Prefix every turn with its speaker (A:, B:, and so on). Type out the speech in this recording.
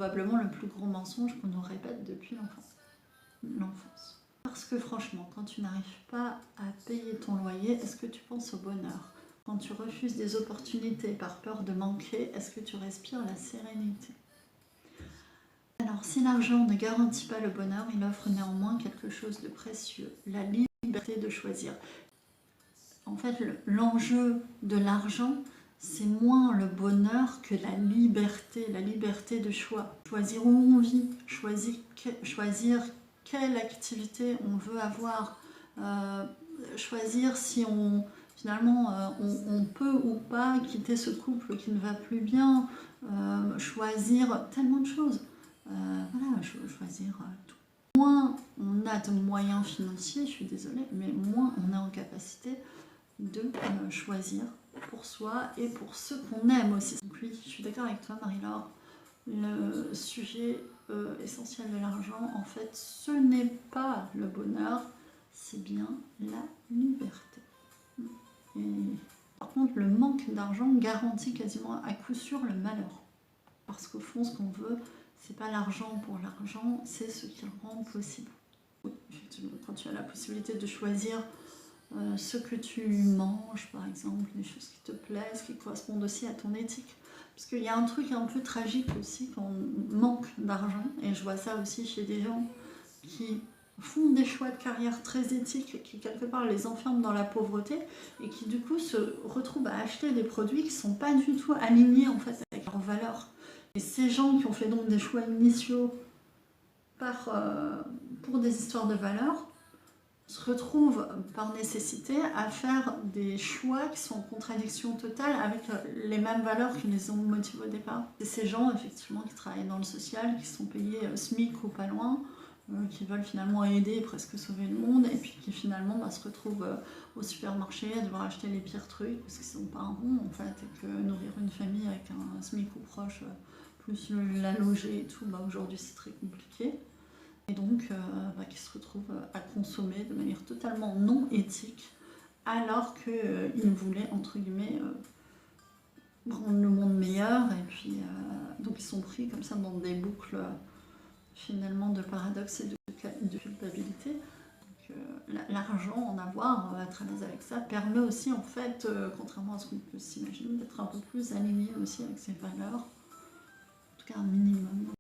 A: probablement le plus gros mensonge qu'on nous répète depuis l'enfance. Parce que franchement, quand tu n'arrives pas à payer ton loyer, est-ce que tu penses au bonheur? Quand tu refuses des opportunités par peur de manquer, est-ce que tu respires la sérénité? Alors, si l'argent ne garantit pas le bonheur, il offre néanmoins quelque chose de précieux, la liberté de choisir. En fait, l'enjeu de l'argent, c'est moins le bonheur que la liberté de choix. Choisir où on vit, choisir quelle activité on veut avoir, choisir si finalement on peut ou pas quitter ce couple qui ne va plus bien, choisir tellement de choses. Voilà, choisir tout. Moins on a de moyens financiers, je suis désolée, mais moins on est en capacité de choisir pour soi et pour ceux qu'on aime aussi. Donc oui, je suis d'accord avec toi Marie-Laure, le sujet essentiel de l'argent, en fait, ce n'est pas le bonheur, c'est bien la liberté. Et, par contre, le manque d'argent garantit quasiment à coup sûr le malheur. Parce qu'au fond, ce qu'on veut, c'est pas l'argent pour l'argent, c'est ce qui le rend possible. Oui, effectivement, quand tu as la possibilité de choisir ce que tu manges, par exemple, des choses qui te plaisent, qui correspondent aussi à ton éthique. Parce qu'il y a un truc un peu tragique aussi quand on manque d'argent, et je vois ça aussi chez des gens qui font des choix de carrière très éthiques, qui quelque part les enferment dans la pauvreté, et qui du coup se retrouvent à acheter des produits qui ne sont pas du tout alignés en fait avec leurs valeurs. Et ces gens qui ont fait donc des choix initiaux pour des histoires de valeurs, se retrouvent par nécessité à faire des choix qui sont en contradiction totale avec les mêmes valeurs qui les ont motivés au départ. C'est ces gens effectivement qui travaillent dans le social, qui sont payés SMIC ou pas loin, qui veulent finalement aider et presque sauver le monde, et puis qui finalement se retrouvent au supermarché à devoir acheter les pires trucs parce qu'ils ne sont pas un rond en fait, et que nourrir une famille avec un SMIC ou proche, plus la loger et tout, aujourd'hui c'est très compliqué. Et donc qui se retrouvent à consommer de manière totalement non éthique, alors qu'ils voulaient, entre guillemets, rendre le monde meilleur, et puis donc ils sont pris comme ça dans des boucles finalement de paradoxe et de culpabilité. L'argent, en avoir, être à l'aise avec ça, permet aussi en fait, contrairement à ce qu'on peut s'imaginer, d'être un peu plus aligné aussi avec ses valeurs, en tout cas un minimum.